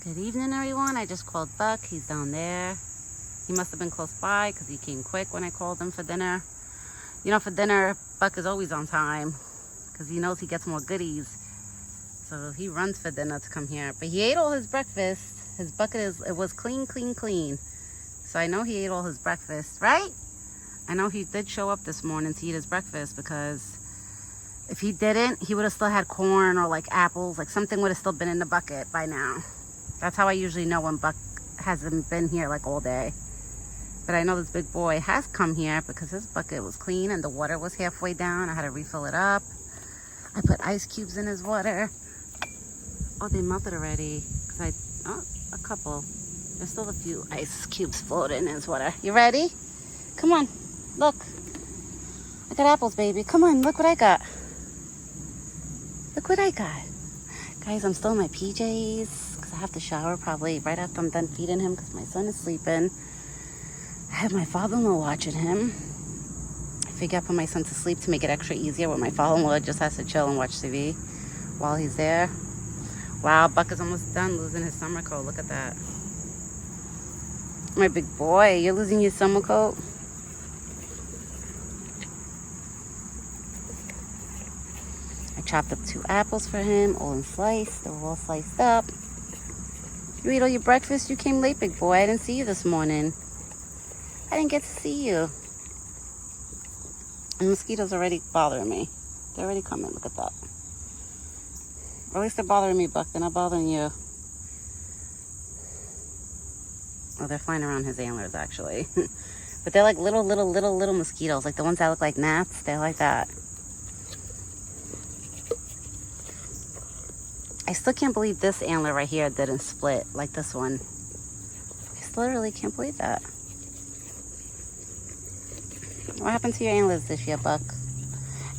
Good evening, everyone. I just called Buck. He's down there. He must have been close by because he came quick when I called him for dinner. You know, for dinner, Buck is always on time because he knows he gets more goodies. So he runs for dinner to come here. But he ate all his breakfast. His bucket was clean, clean, clean. So I know he ate all his breakfast, right? I know he did show up this morning to eat his breakfast because if he didn't, he would have still had corn or like apples, like something would have still been in the bucket by now. That's how I usually know when Buck hasn't been here like all day. But I know this big boy has come here because his bucket was clean and the water was halfway down. I had to refill it up. I put ice cubes in his water. Oh, they melted already. A couple. There's still a few ice cubes floating in his water. You ready? Come on, look. I got apples, baby. Come on, look what I got. Look what I got. Guys, I'm still in my PJs. I have to shower probably right after I'm done feeding him because my son is sleeping. I have my father-in-law watching him. I figure I put my son to sleep to make it extra easier where my father-in-law just has to chill and watch TV while he's there. Wow, Buck is almost done losing his summer coat. Look at that. My big boy, you're losing your summer coat? I chopped up 2 apples for him, all in slice. They were all sliced up. You ate all your breakfast? You came late, big boy. I didn't see you this morning. I didn't get to see you. And mosquitoes are already bothering me. They're already coming. Look at that. Or at least they're bothering me, Buck. They're not bothering you. Oh, they're flying around his antlers, actually. But they're like little mosquitoes. Like the ones that look like gnats. They're like that. I still can't believe this antler right here didn't split like this one. I still really can't believe that. What happened to your antlers this year, Buck?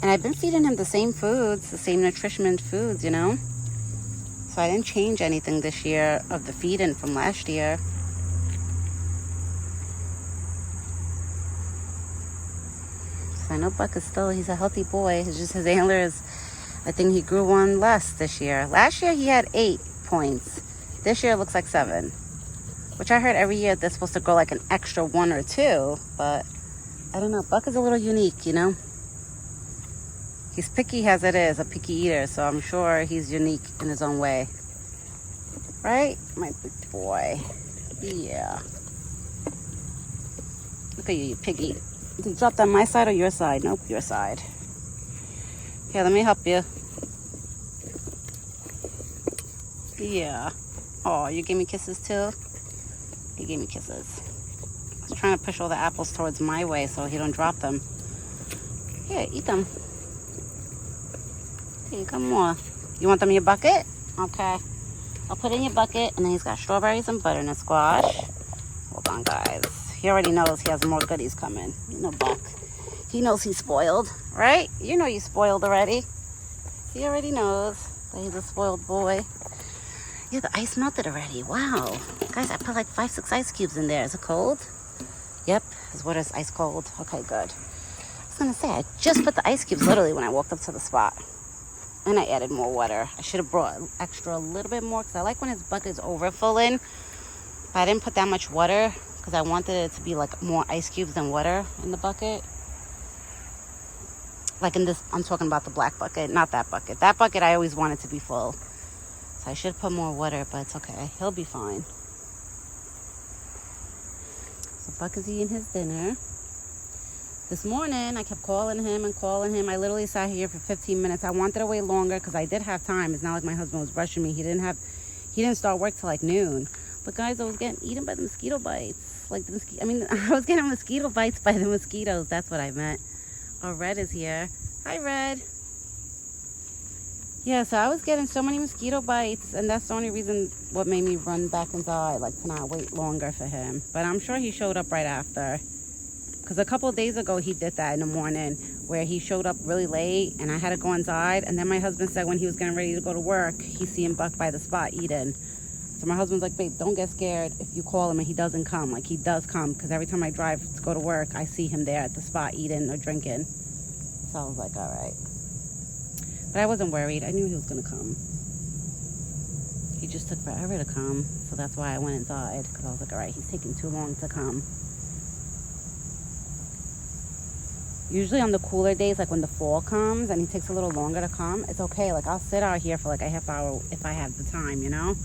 And I've been feeding him the same foods, the same nutrition foods, you know? So I didn't change anything this year of the feeding from last year. So I know Buck is still, he's a healthy boy. It's just his antlers, I think he grew one less this year. Last year he had 8 points. This year it looks like 7. Which I heard every year they're supposed to grow like an extra 1 or 2. But I don't know. Buck is a little unique, you know? He's picky as it is, a picky eater. So I'm sure he's unique in his own way. Right? My big boy. Yeah. Look at you, you piggy. Did you drop that my side or your side? Nope, your side. Here, let me help you. Yeah. Oh, you gave me kisses too? He gave me kisses. I was trying to push all the apples towards my way so he don't drop them. Here, eat them. Here, you got more. You want them in your bucket? Okay. I'll put it in your bucket, and then he's got strawberries and butternut squash. Hold on, guys. He already knows he has more goodies coming. You know, Buck. He knows he's spoiled, right? You know you're spoiled already. He already knows that he's a spoiled boy. Yeah, the ice melted already. Wow. Guys, I put like 5, 6 ice cubes in there. Is it cold? Yep, his water's ice cold. Okay, good. I was gonna say, I just put the ice cubes literally when I walked up to the spot. And I added more water. I should have brought extra a little bit more because I like when his bucket is overfilling. But I didn't put that much water because I wanted it to be like more ice cubes than water in the bucket. Like in this, I'm talking about the black bucket, not that bucket. That bucket I always wanted to be full. So I should put more water, but it's okay. He'll be fine. So Buck is eating his dinner. This morning, I kept calling him. I literally sat here for 15 minutes. I wanted to wait longer because I did have time. It's not like my husband was rushing me. He didn't start work till like noon. But guys, I was getting eaten by the mosquito bites. I was getting mosquito bites by the mosquitoes. That's what I meant. Oh, Red is here. Hi, Red. Yeah, so I was getting so many mosquito bites, and that's the only reason what made me run back inside, like to not wait longer for him. But I'm sure he showed up right after. Because a couple of days ago, he did that in the morning, where he showed up really late, and I had to go inside. And then my husband said when he was getting ready to go to work, he's seeing Buck by the spot eating. So my husband's like, babe, don't get scared if you call him and he doesn't come. Like, he does come, because every time I drive to go to work, I see him there at the spot eating or drinking. So I was like, all right. But I wasn't worried. I knew he was going to come. He just took forever to come, so that's why I went inside, because I was like, all right, he's taking too long to come. Usually on the cooler days, like when the fall comes and he takes a little longer to come, it's okay. Like I'll sit out here for like a half hour if I have the time, you know,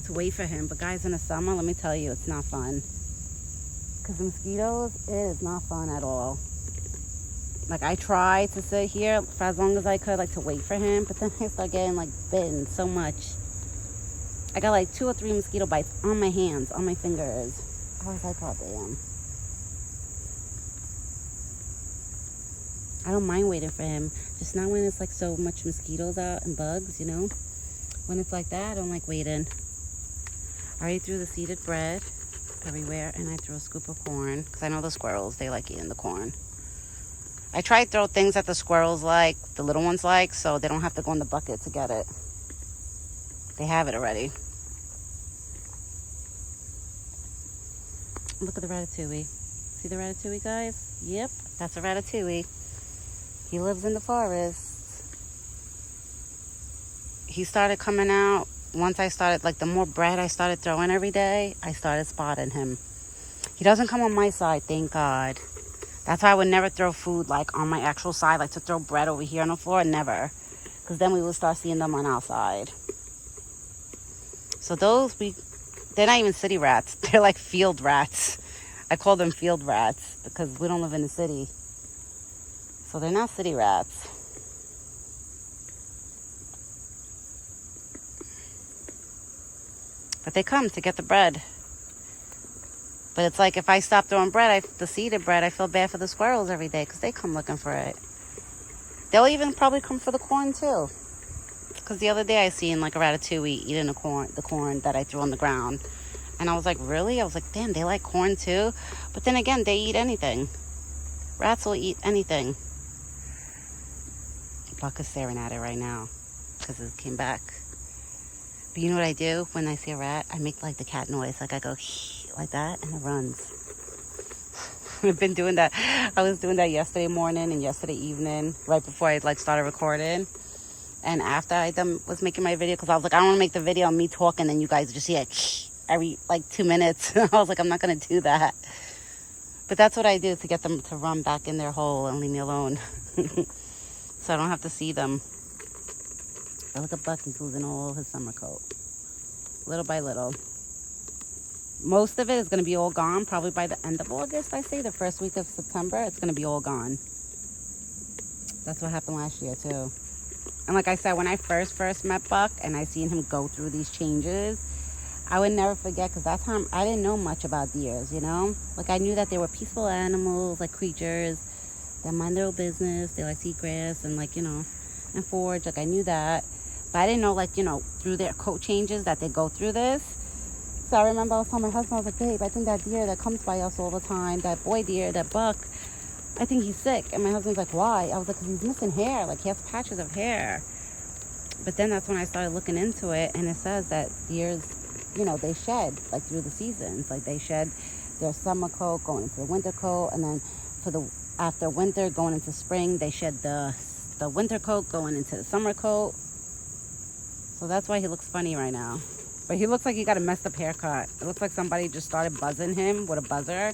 to wait for him. But guys, in the summer, let me tell you, it's not fun. Because the mosquitoes, it is not fun at all. Like I tried to sit here for as long as I could, like to wait for him, but then I start getting like bitten so much. I got like 2 or 3 mosquito bites on my hands, on my fingers. I was like, oh damn. I don't mind waiting for him. Just not when it's like so much mosquitoes out and bugs, you know? When it's like that, I don't like waiting. I already threw the seeded bread everywhere, and I threw a scoop of corn, because I know the squirrels, they like eating the corn. I try to throw things that the squirrels like, the little ones like, so they don't have to go in the bucket to get it. They have it already. Look at the ratatouille. See the ratatouille, guys? Yep, that's a ratatouille. He lives in the forest. He started coming out once I started, like the more bread I started throwing every day, I started spotting him. He doesn't come on my side, thank God. That's why I would never throw food like on my actual side, like to throw bread over here on the floor, never. Because then we would start seeing them on our side. So those, they're not even city rats. They're like field rats. I call them field rats because we don't live in the city. So they're not city rats. But they come to get the bread. But it's like if I stop throwing bread, the seeded bread, I feel bad for the squirrels every day because they come looking for it. They'll even probably come for the corn too. Because the other day I seen like a ratatouille eating the corn that I threw on the ground. And I was like, really? I was like, damn, they like corn too? But then again, they eat anything. Rats will eat anything. Buck is staring at it right now because it came back. But you know what I do when I see a rat? I make like the cat noise. Like I go like that and it runs. I've been doing that. I was doing that yesterday morning and yesterday evening right before I like started recording. And after I was making my video, because I was like, I don't want to make the video on me talking and you guys just hear every like 2 minutes. I was like, I'm not going to do that. But that's what I do to get them to run back in their hole and leave me alone. So I don't have to see them. But look at Buck, he's losing all his summer coat. Little by little. Most of it is going to be all gone probably by the end of August, I say. The first week of September, it's going to be all gone. That's what happened last year too. And like I said, when I first met Buck and I seen him go through these changes, I would never forget, because that time I didn't know much about deers, you know? Like I knew that they were peaceful animals, like creatures that mind their own business. They like to eat grass and like, you know, and forage. Like I knew that. But I didn't know, like, you know, through their coat changes that they go through this. So I remember I was telling my husband, I was like, babe, I think that deer that comes by us all the time, that boy deer, that buck, I think he's sick. And my husband's like, why? I was like, because he's missing hair. Like he has patches of hair. But then that's when I started looking into it, and it says that deers, you know, they shed like through the seasons. Like they shed their summer coat going into the winter coat, and then after winter going into spring, they shed the winter coat going into the summer coat. So that's why he looks funny right now. But he looks like he got a messed up haircut. It looks like somebody just started buzzing him with a buzzer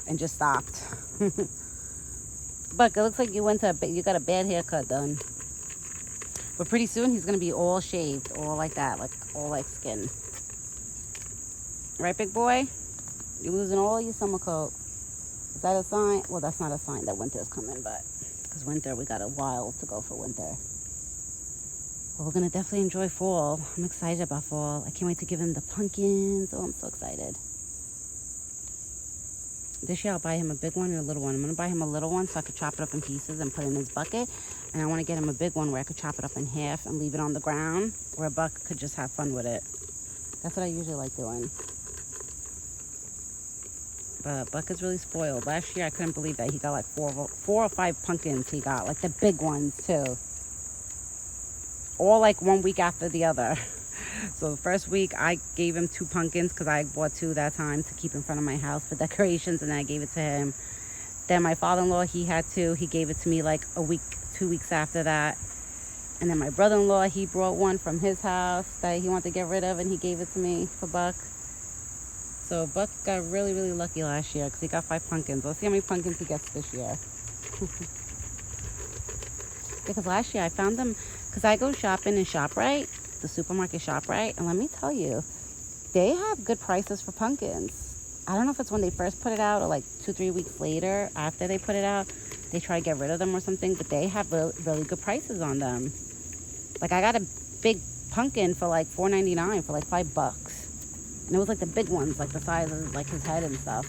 and just stopped. But it looks like you got a bad haircut done. But pretty soon he's gonna be all shaved, all like that, like all like skin. Right, big boy? You're losing all your summer coat. Is that a sign? Well, that's not a sign that winter is coming, but because winter, we got a while to go for winter. But we're gonna definitely enjoy fall. I'm excited about fall. I can't wait to give him the pumpkins. Oh, I'm so excited. This year I'll buy him a big one and a little one. I'm gonna buy him a little one so I could chop it up in pieces and put it in his bucket. And I wanna get him a big one where I could chop it up in half and leave it on the ground where Buck could just have fun with it. That's what I usually like doing. But Buck is really spoiled. Last year I couldn't believe that he got like four or five pumpkins he got, like the big ones too. All like 1 week after the other. So the first week I gave him 2 pumpkins because I bought 2 that time to keep in front of my house for decorations, and then I gave it to him. Then my father-in-law, he had 2. He gave it to me like 2 weeks after that. And then my brother-in-law, he brought one from his house that he wanted to get rid of, and he gave it to me for Buck. So Buck got really, really lucky last year because he got 5 pumpkins. Let's see how many pumpkins he gets this year. Because last year I found them, because I go shopping in ShopRite, the supermarket ShopRite, and let me tell you, they have good prices for pumpkins. I don't know if it's when they first put it out or like 2-3 weeks later after they put it out, they try to get rid of them or something, but they have really good prices on them. Like I got a big pumpkin for like $4.99 for like $5. And it was like the big ones, like the size of like his head and stuff.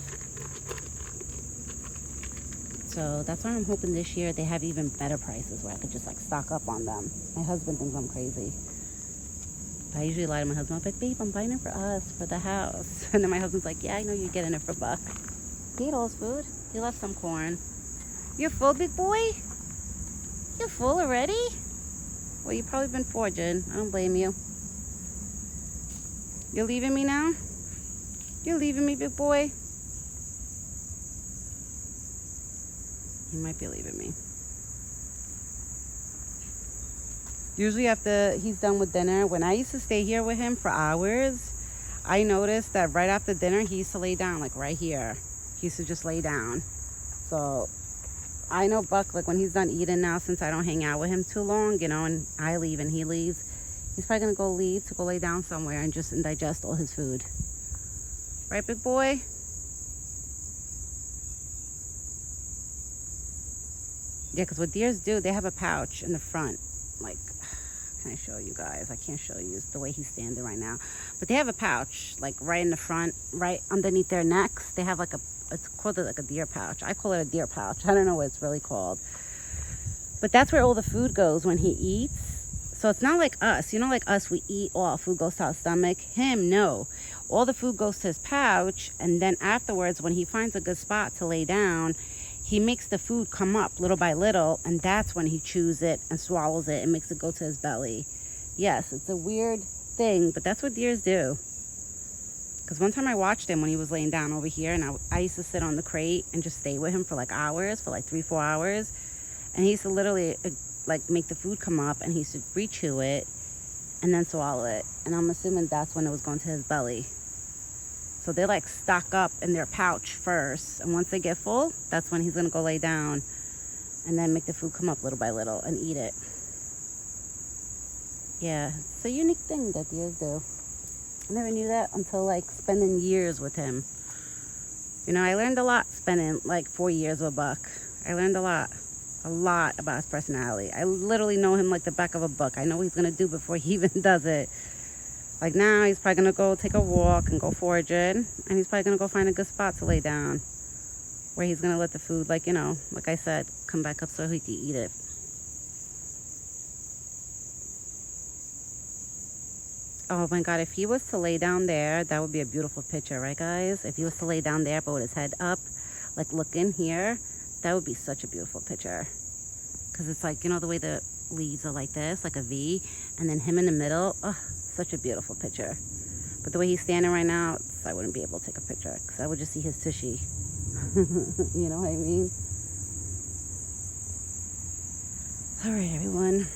So that's why I'm hoping this year they have even better prices where I could just like stock up on them. My husband thinks I'm crazy. I usually lie to my husband. I'm like, babe, I'm buying it for us, for the house. And then my husband's like, yeah, I know you're getting it for Buck. He ate all his food. He left some corn. You're full, big boy? You're full already? Well, you've probably been foraging. I don't blame you. You're leaving me now? You're leaving me, big boy? He might be leaving me. Usually after he's done with dinner, when I used to stay here with him for hours, I noticed that right after dinner, he used to lay down, like right here. He used to just lay down. So I know Buck, like when he's done eating now, since I don't hang out with him too long, you know, and I leave and he leaves, he's probably gonna go lay down somewhere and just digest all his food. Right, big boy? Yeah, because what deers do, they have a pouch in the front. Like, can I show you guys? I can't show you the way he's standing right now. But they have a pouch, like right in the front, right underneath their necks. They have like it's called like a deer pouch. I call it a deer pouch. I don't know what it's really called. But that's where all the food goes when he eats. So it's not like us. You know, like us, we eat, all food goes to our stomach. Him, no. All the food goes to his pouch. And then afterwards, when he finds a good spot to lay down, he makes the food come up little by little, and that's when he chews it and swallows it and makes it go to his belly. Yes, it's a weird thing, but that's what deers do. Because one time I watched him when he was laying down over here, and I used to sit on the crate and just stay with him for like hours, for like 3-4 hours. And he used to literally like make the food come up, and he used to re-chew it and then swallow it. And I'm assuming that's when it was going to his belly. So they like stock up in their pouch first, and once they get full, that's when he's gonna go lay down and then make the food come up little by little and eat it. Yeah, it's a unique thing that deers do. I never knew that until like spending years with him. You know, I learned a lot spending like 4 years with Buck. I learned a lot about his personality. I literally know him like the back of a book. I know what he's gonna do before he even does it. Like now, he's probably gonna go take a walk and go foraging, and he's probably gonna go find a good spot to lay down, where he's gonna let the food, like, you know, like I said, come back up so he can eat it. Oh my God, if he was to lay down there, that would be a beautiful picture, right guys? If he was to lay down there but with his head up, like looking here, that would be such a beautiful picture. Because it's like, you know, the way the leaves are like this, like a V, and then him in the middle, oh, such a beautiful picture. But the way he's standing right now, I wouldn't be able to take a picture because I would just see his tushy. You know what I mean? All right, everyone.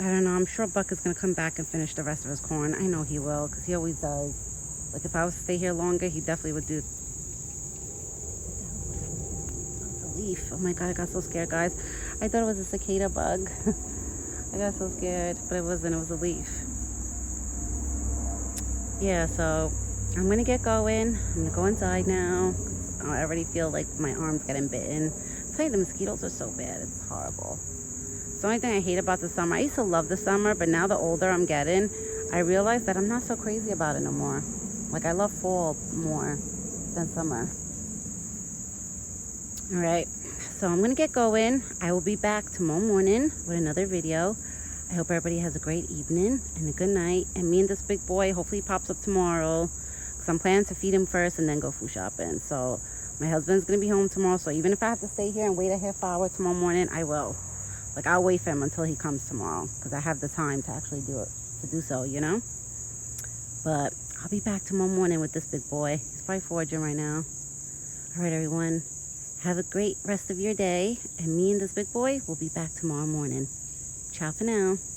I don't know. I'm sure Buck is going to come back and finish the rest of his corn. I know he will because he always does. Like if I was to stay here longer, he definitely would do. It's a leaf. Oh my God, I got so scared, guys. I thought it was a cicada bug. I got so scared, but it wasn't. It was a leaf. Yeah, so I'm gonna get going. I'm gonna go inside now. I already feel like my arm's getting bitten. I'll tell you, the mosquitoes are so bad. It's horrible. It's the only thing I hate about the summer. I used to love the summer, but now the older I'm getting, I realize that I'm not so crazy about it no more. Like I love fall more than summer. All right, so I'm gonna get going. I will be back tomorrow morning with another video. I hope everybody has a great evening and a good night. And me and this big boy, hopefully he pops up tomorrow, because I'm planning to feed him first and then go food shopping. So my husband's going to be home tomorrow. So even if I have to stay here and wait a half hour tomorrow morning, I will. Like I'll wait for him until he comes tomorrow, because I have the time to actually do so, you know. But I'll be back tomorrow morning with this big boy. He's probably foraging right now. All right, everyone. Have a great rest of your day. And me and this big boy will be back tomorrow morning. Ciao for now.